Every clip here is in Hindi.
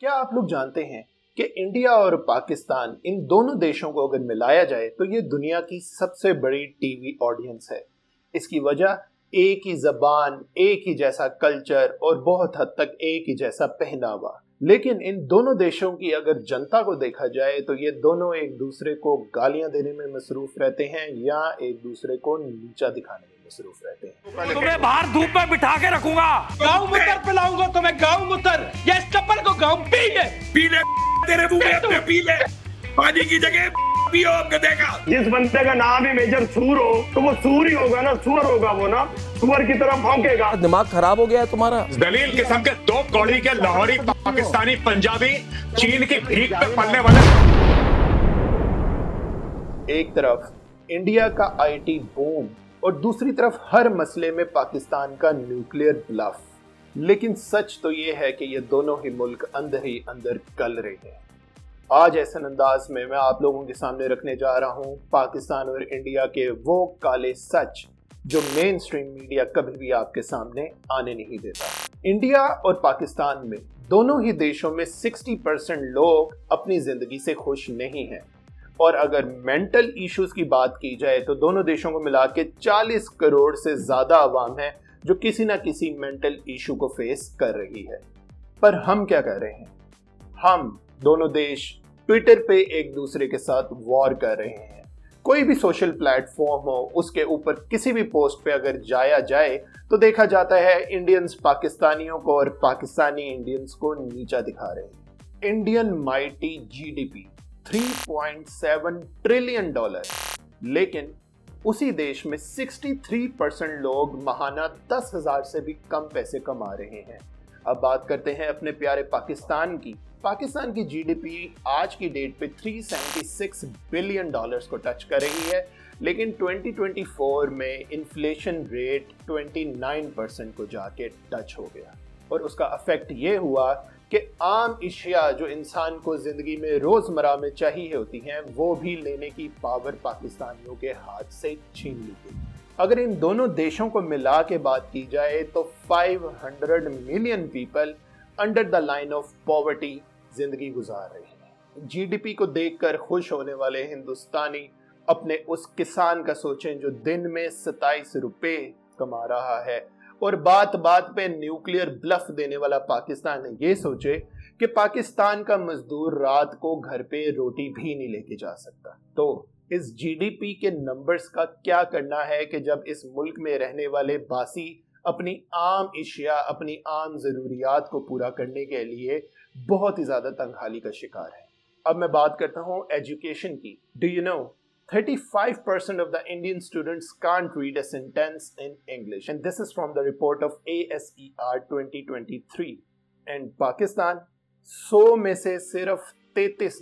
क्या आप लोग जानते हैं कि इंडिया और पाकिस्तान, इन दोनों देशों को अगर मिलाया जाए तो ये दुनिया की सबसे बड़ी टीवी ऑडियंस है। इसकी वजह एक ही जबान, एक ही जैसा कल्चर और बहुत हद तक एक ही जैसा पहनावा। लेकिन इन दोनों देशों की अगर जनता को देखा जाए तो ये दोनों एक दूसरे को गालियां देने में मसरूफ रहते हैं या एक दूसरे को नीचा दिखाने में मसरूफ रहते हैं। तुम्हें बाहर धूप में बिठा के रखूंगा, गाँव मुतर पिलाऊंगा तुम्हें, गाँव मुतर। ये चप्पल को गाँव पी ले तेरे मुंह में अपने पी ले, पानी की जगह पियो गधेगा। जिस बंदे का नाम ही मेजर सूर हो तो वो सूर ही होगा ना, सुअर होगा वो ना, सुअर की तरह भौंकेगा। दिमाग खराब हो गया है तुम्हारा। दलील किस्म के दो कौड़ी के लाहौरी पाकिस्तानी पंजाबी चीन की भीख पे पलने वाले। एक तरफ इंडिया का आईटी बूम और दूसरी तरफ हर मसले में पाकिस्तान का न्यूक्लियर ब्लफ। लेकिन सच तो ये है कि ये दोनों ही मुल्क अंदर ही अंदर गल रहे हैं। आज ऐसे अंदाज में मैं आप लोगों के सामने रखने जा रहा हूं पाकिस्तान और इंडिया के वो काले सच जो मेन स्ट्रीम मीडिया कभी भी आपके सामने आने नहीं देता। इंडिया और पाकिस्तान में दोनों ही देशों में 60% लोग अपनी जिंदगी से खुश नहीं हैं। और अगर मेंटल इश्यूज की बात की जाए तो दोनों देशों को मिला के 40 करोड़ से ज्यादा अवाम है जो किसी ना किसी मेंटल इशू को फेस कर रही है। पर हम क्या कर रहे हैं? हम दोनों देश ट्विटर पे एक दूसरे के साथ वॉर कर रहे हैं। कोई भी सोशल प्लेटफॉर्म हो, उसके ऊपर किसी भी पोस्ट पे अगर जाया जाए तो देखा जाता है इंडियंस पाकिस्तानियों को और पाकिस्तानी इंडियंस को नीचा दिखा रहे हैं। इंडियन माइटी जीडीपी $3.7 ट्रिलियन, लेकिन उसी देश में 63% लोग महाना 10,000 से भी कम पैसे कमा रहे हैं। अब बात करते हैं अपने प्यारे पाकिस्तान की। पाकिस्तान की जीडीपी आज की डेट पे $376 बिलियन को टच कर रही है, लेकिन 2024 में इन्फ्लेशन रेट 29% को जाके टच हो गया। और उसका इफेक्ट ये हुआ कि आम अशिया जो इंसान को जिंदगी में रोजमर्रा में चाहिए होती हैं वो भी लेने की पावर पाकिस्तानियों के हाथ से छीन ली गई। अगर इन दोनों देशों को मिला के बात की जाए तो 500 million people under the line of poverty जिंदगी गुजार रहे हैं। जीडीपी को देखकर खुश होने वाले हिंदुस्तानी अपने उस किसान का सोचें जो दिन में 27 रुपए कमा रहा है, और बात बात पे न्यूक्लियर ब्लफ देने वाला पाकिस्तान ये सोचे कि पाकिस्तान का मजदूर रात को घर पे रोटी भी नहीं लेके जा सकता। तो इस जीडीपी के नंबर्स का क्या करना है कि जब इस मुल्क में रहने वाले बासी अपनी आम अशिया, अपनी आम जरूरियात को पूरा करने के लिए बहुत ही ज्यादा तंगहाली का शिकार है। अब मैं बात करता हूँ एजुकेशन की। Do you know 35% of the Indian students can't read a sentence in English, and this is from the report of ASER 2023. And Pakistan 100 में से सिर्फ 33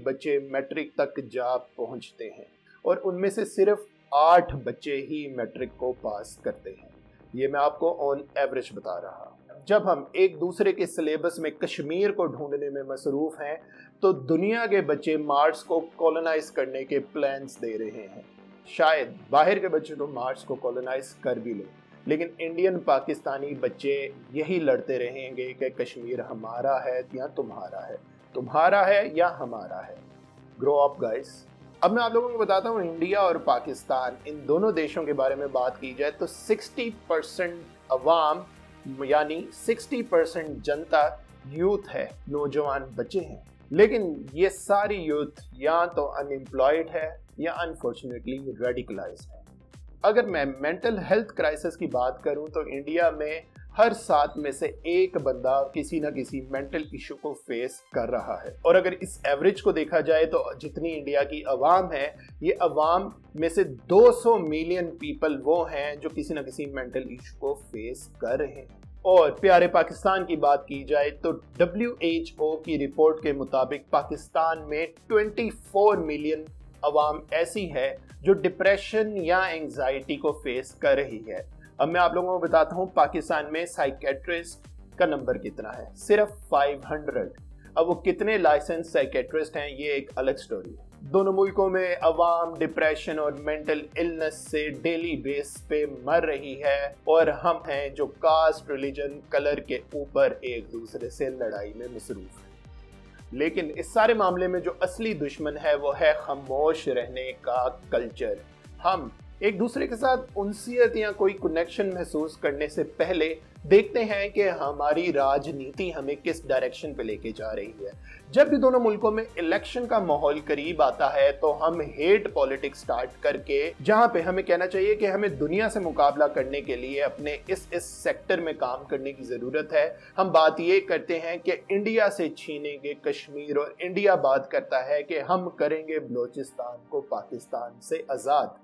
बच्चे मैट्रिक तक जा पहुंचते हैं, और उनमें से सिर्फ 8 बच्चे ही मैट्रिक को पास करते हैं। ये मैं आपको ऑन एवरेज बता रहा हूँ। जब हम एक दूसरे के सिलेबस में कश्मीर को ढूंढने में मसरूफ हैं तो दुनिया के बच्चे मार्स को कॉलोनाइज करने के प्लान्स दे रहे हैं। शायद बाहर के बच्चे तो मार्स को कॉलोनाइज कर भी लें, लेकिन इंडियन पाकिस्तानी बच्चे यही लड़ते रहेंगे कि कश्मीर हमारा है या तुम्हारा है, तुम्हारा है या हमारा है। Grow up guys. अब मैं आप लोगों को बताता हूँ इंडिया और पाकिस्तान, इन दोनों देशों के बारे में बात की जाए तो 60% अवाम यानी 60% जनता यूथ है, नौजवान बच्चे हैं। लेकिन ये सारी यूथ या तो अनएम्प्लॉयड है या अनफॉर्चुनेटली रेडिकलाइज्ड है। अगर मैं मेंटल हेल्थ क्राइसिस की बात करूं तो इंडिया में हर 7 में से एक बंदा किसी ना किसी मेंटल इशू को फेस कर रहा है। और अगर इस एवरेज को देखा जाए तो जितनी इंडिया की अवाम है, ये अवाम में से 200 मिलियन पीपल वो हैं जो किसी ना किसी मेंटल इशू को फेस कर रहे हैं। और प्यारे पाकिस्तान की बात की जाए तो WHO की रिपोर्ट के मुताबिक पाकिस्तान में 24 मिलियन अवाम ऐसी है जो डिप्रेशन या एंजाइटी को फेस कर रही है। अब मैं आप लोगों को बताता हूँ पाकिस्तान में साइकेट्रिस्ट का नंबर कितना है, सिर्फ 500। अब वो कितने लाइसेंस साइकेट्रिस्ट हैं ये एक अलग स्टोरी है। दोनों मुल्कों में अवाम डिप्रेशन और मेंटल इलनेस से डेली बेस पे मर रही है और हम हैं जो कास्ट, रिलीजन, कलर के ऊपर एक दूसरे से लड़ाई में मसरूफ है। लेकिन इस सारे मामले में जो असली दुश्मन है वो है खामोश रहने का कल्चर। हम एक दूसरे के साथ उनसियत या कोई कनेक्शन महसूस करने से पहले देखते हैं कि हमारी राजनीति हमें किस डायरेक्शन पे लेके जा रही है। जब भी दोनों मुल्कों में इलेक्शन का माहौल करीब आता है तो हम हेट पॉलिटिक्स स्टार्ट करके, जहां पे हमें कहना चाहिए कि हमें दुनिया से मुकाबला करने के लिए अपने इस सेक्टर में काम करने की जरूरत है, हम बात ये करते हैं कि इंडिया से छीनेंगे कश्मीर और इंडिया बात करता है कि हम करेंगे बलोचिस्तान को पाकिस्तान से आजाद।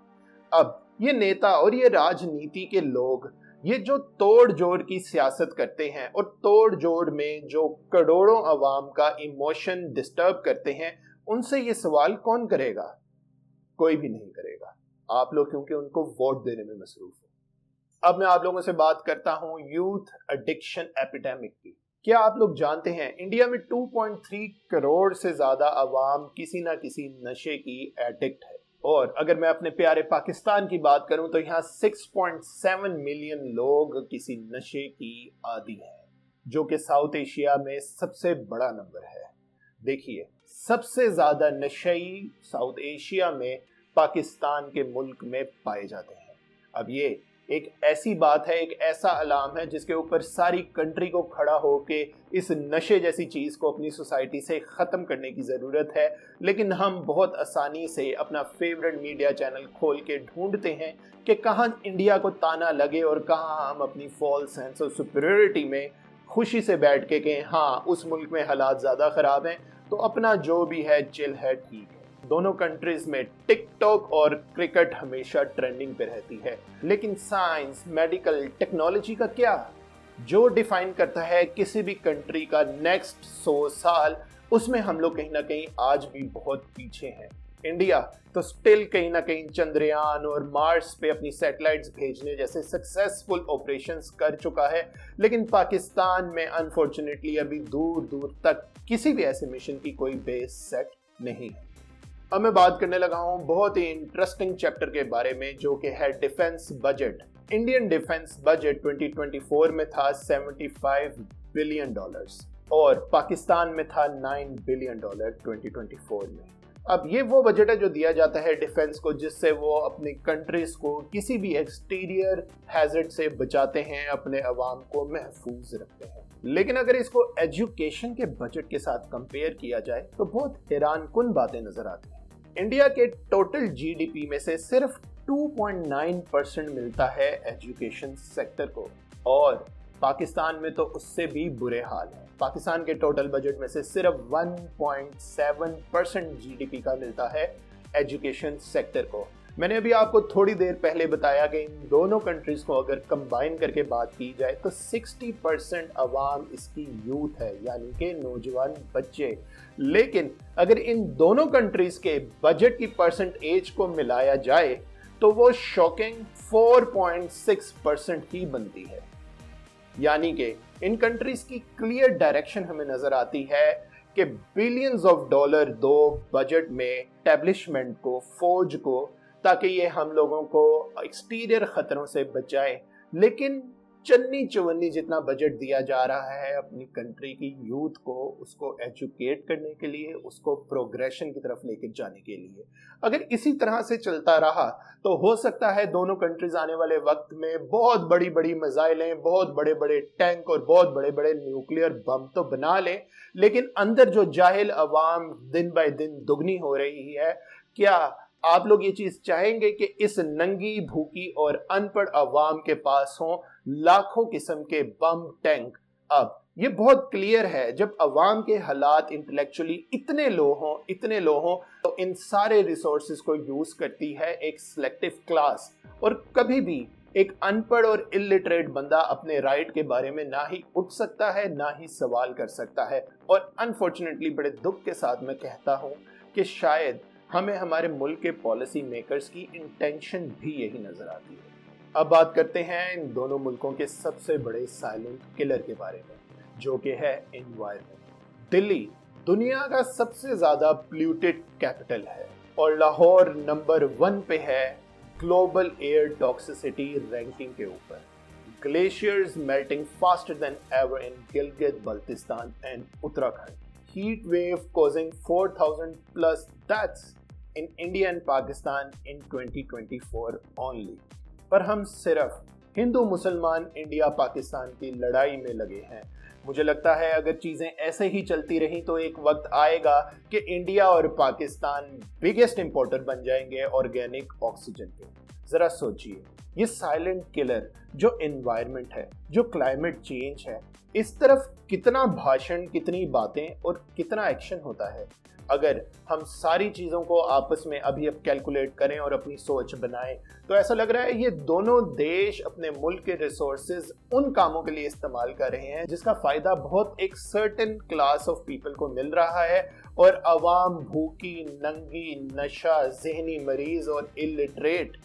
अब ये नेता और ये राजनीति के लोग ये जो तोड़ जोड़ की सियासत करते हैं और तोड़ जोड़ में जो करोड़ों अवाम का इमोशन डिस्टर्ब करते हैं, उनसे ये सवाल कौन करेगा? कोई भी नहीं करेगा। आप लोग क्योंकि उनको वोट देने में मसरूफ हो। अब मैं आप लोगों से बात करता हूं यूथ एडिक्शन एपिडेमिक की। क्या आप लोग जानते हैं इंडिया में 2.3 करोड़ से ज्यादा अवाम किसी ना किसी नशे की एडिक्ट है। और अगर मैं अपने प्यारे पाकिस्तान की बात करूं तो यहाँ 6.7 मिलियन लोग किसी नशे की आदी हैं, जो कि साउथ एशिया में सबसे बड़ा नंबर है। देखिए, सबसे ज्यादा नशेई साउथ एशिया में पाकिस्तान के मुल्क में पाए जाते हैं। अब ये एक ऐसी बात है, एक ऐसा अलार्म है जिसके ऊपर सारी कंट्री को खड़ा होके इस नशे जैसी चीज को अपनी सोसाइटी से खत्म करने की जरूरत है। लेकिन हम बहुत आसानी से अपना फेवरेट मीडिया चैनल खोल के ढूंढते हैं कि कहां इंडिया को ताना लगे और कहां हम अपनी फॉल्स सेंस ऑफ सुपीरियरिटी में खुशी से बैठ के कहें हाँ उस मुल्क में हालात ज्यादा खराब हैं तो अपना जो भी है चिल है, ठीक है। दोनों कंट्रीज में टिकटॉक और क्रिकेट हमेशा ट्रेंडिंग पे रहती है, लेकिन साइंस, मेडिकल, टेक्नोलॉजी का क्या? जो डिफाइन करता है किसी भी कंट्री का नेक्स्ट 100 साल, उसमें हम लोग कहीं ना कहीं आज भी बहुत पीछे हैं। इंडिया तो स्टिल कहीं ना कहीं चंद्रयान और मार्स पे अपनी सैटेलाइट्स भेजने जैसे सक्सेसफुल ऑपरेशंस कर चुका है, लेकिन पाकिस्तान में अनफॉर्चुनेटली अभी दूर दूर तक किसी भी ऐसे मिशन की कोई बेस सेट नहीं है। अब मैं बात करने लगा हूं बहुत ही इंटरेस्टिंग चैप्टर के बारे में, जो कि है defence budget. Indian defence budget 2024 में था $75 बिलियन और पाकिस्तान में था $9 बिलियन 2024 में। अब ये वो बजट है जो दिया जाता है डिफेंस को, जिससे वो अपनी कंट्रीज को किसी भी एक्सटीरियर हैजर्ड से बचाते हैं, अपने अवाम को महफूज रखते हैं। लेकिन अगर इसको एजुकेशन के बजट के साथ कंपेयर किया जाए तो बहुत हैरानकुन बातें नजर आती हैं। इंडिया के टोटल जीडीपी में से सिर्फ 2.9% मिलता है एजुकेशन सेक्टर को, और पाकिस्तान में तो उससे भी बुरे हाल है। पाकिस्तान के टोटल बजट में से सिर्फ 1.7% जीडीपी का मिलता है एजुकेशन सेक्टर को। मैंने अभी आपको थोड़ी देर पहले बताया कि इन दोनों कंट्रीज को अगर कंबाइन करके बात की जाए तो 60% अवाम इसकी यूथ है, यानी कि नौजवान बच्चे। लेकिन अगर इन दोनों कंट्रीज के बजट की परसेंटेज को मिलाया जाए तो वो शॉकिंग 4.6% ही बनती है। यानी कि इन कंट्रीज की क्लियर डायरेक्शन हमें नजर आती है कि बिलियंस ऑफ डॉलर दो बजट में एस्टैब्लिशमेंट को, फौज को, ताकि ये हम लोगों को एक्सटीरियर खतरों से बचाए। लेकिन चन्नी चवन्नी जितना बजट दिया जा रहा है अपनी कंट्री की यूथ को, उसको एजुकेट करने के लिए, उसको प्रोग्रेशन की तरफ लेकर जाने के लिए। अगर इसी तरह से चलता रहा तो हो सकता है दोनों कंट्रीज आने वाले वक्त में बहुत बड़ी बड़ी मिसाइलें, बहुत बड़े बड़े टैंक और बहुत बड़े बड़े न्यूक्लियर बम तो बना लें, लेकिन अंदर जो जाहिल अवाम दिन बाय दिन दुगनी हो रही है, क्या आप लोग ये चीज चाहेंगे कि इस नंगी, भूखी और अनपढ़ अवाम के पास हो लाखों किस्म के बम, टैंक? अब ये बहुत क्लियर है, जब अवाम के हालात इंटेलेक्चुअली इतने लो हों तो इन सारे रिसोर्सेज को यूज करती है एक सिलेक्टिव क्लास। और कभी भी एक अनपढ़ और इलिटरेट बंदा अपने राइट के बारे में ना ही उठ सकता है, ना ही सवाल कर सकता है। और अनफॉर्चुनेटली बड़े दुख के साथ मैं कहता हूं कि शायद हमें हमारे मुल्क के पॉलिसी मेकर्स की इंटेंशन भी यही नजर आती है। अब बात करते हैं इन दोनों मुल्कों के सबसे बड़े साइलेंट किलर के बारे में, जो कि है एनवायरनमेंट। दिल्ली दुनिया का सबसे ज्यादा प्लूटेड कैपिटल है और लाहौर नंबर 1 पे है ग्लोबल एयर टॉक्सिसिटी रैंकिंग के ऊपर। Glaciers melting faster than ever in Gilgit Baltistan and Uttarakhand. Heat wave causing 4,000 plus deaths in India and Pakistan in 2024 only. पर हम सिर्फ हिंदू मुसलमान इंडिया पाकिस्तान की लड़ाई में लगे हैं। मुझे लगता है अगर चीजें ऐसे ही चलती रहीं तो एक वक्त आएगा कि इंडिया और पाकिस्तान बिगेस्ट इंपोर्टर बन जाएंगे ऑर्गेनिक ऑक्सीजन के। जरा सोचिए, ये साइलेंट किलर जो एनवायरनमेंट है, जो क्लाइमेट चेंज है, इस तरफ कितना भाषण, कितनी बातें और कितना एक्शन होता है। अगर हम सारी चीज़ों को आपस में अभी अब कैलकुलेट करें और अपनी सोच बनाएं तो ऐसा लग रहा है ये दोनों देश अपने मुल्क के रिसोर्सेज उन कामों के लिए इस्तेमाल कर रहे हैं जिसका फ़ायदा बहुत एक सर्टेन क्लास ऑफ पीपल को मिल रहा है और अवाम भूखी, नंगी, नशा, जहनी मरीज और इलिटरेट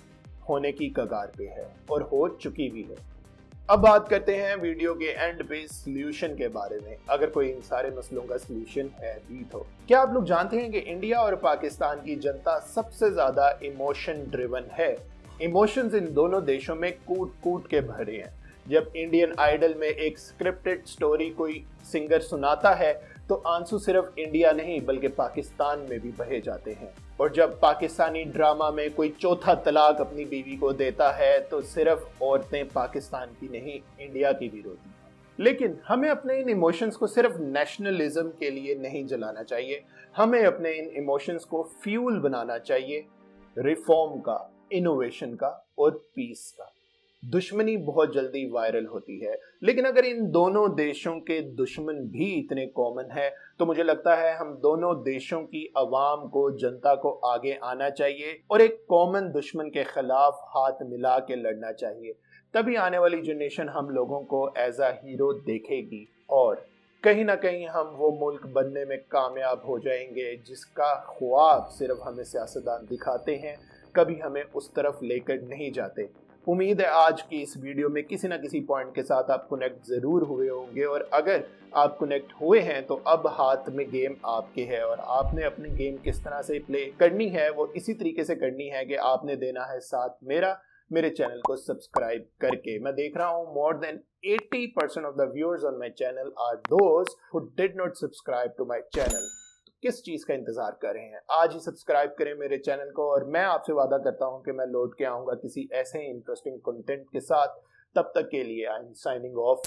होने की कगार पे है और हो चुकी भी है। अब बात करते हैं वीडियो के एंड पे सॉल्यूशन के बारे में, अगर कोई इन सारे मसलों का सॉल्यूशन है भी तो। क्या आप लोग जानते हैं कि इंडिया और पाकिस्तान की जनता सबसे ज्यादा इमोशन ड्रिवन है। इमोशंस इन दोनों देशों में कूट कूट के भरे हैं। जब इंडियन आइडल में एक स्क्रिप्टेड स्टोरी कोई सिंगर सुनाता है तो आंसू सिर्फ इंडिया नहीं बल्कि पाकिस्तान में भी बहे जाते हैं, और जब पाकिस्तानी ड्रामा में कोई चौथा तलाक अपनी बीवी को देता है तो सिर्फ औरतें पाकिस्तान की नहीं इंडिया की भी रोती हैं। लेकिन हमें अपने इन इमोशंस को सिर्फ नेशनलिज्म के लिए नहीं जलाना चाहिए, हमें अपने इन इमोशंस को फ्यूल बनाना चाहिए रिफॉर्म का, इनोवेशन का और पीस का। दुश्मनी बहुत जल्दी वायरल होती है, लेकिन अगर इन दोनों देशों के दुश्मन भी इतने कॉमन है तो मुझे लगता है हम दोनों देशों की अवाम को, जनता को आगे आना चाहिए और एक कॉमन दुश्मन के खिलाफ हाथ मिला के लड़ना चाहिए। तभी आने वाली जनरेशन हम लोगों को एज अ हीरो देखेगी और कहीं ना कहीं हम वो मुल्क बनने में कामयाब हो जाएंगे जिसका ख्वाब सिर्फ हमें सियासतदान दिखाते हैं, कभी हमें उस तरफ लेकर नहीं जाते। उम्मीद है आज की इस वीडियो में किसी ना किसी पॉइंट के साथ आप कनेक्ट ज़रूर हुए होंगे, और अगर आप कनेक्ट हुए हैं तो अब हाथ में गेम आपके है और आपने अपनी गेम किस तरह से प्ले करनी है वो इसी तरीके से करनी है कि आपने देना है साथ मेरे चैनल को सब्सक्राइब करके। मैं देख रहा हूँ more than 80% of the viewers on my channel are those who did not subscribe to my channel. किस चीज का इंतजार कर रहे हैं? आज ही सब्सक्राइब करें मेरे चैनल को और मैं आपसे वादा करता हूं कि मैं लौट के आऊंगा किसी ऐसे इंटरेस्टिंग कंटेंट के साथ। तब तक के लिए आई एम साइनिंग ऑफ।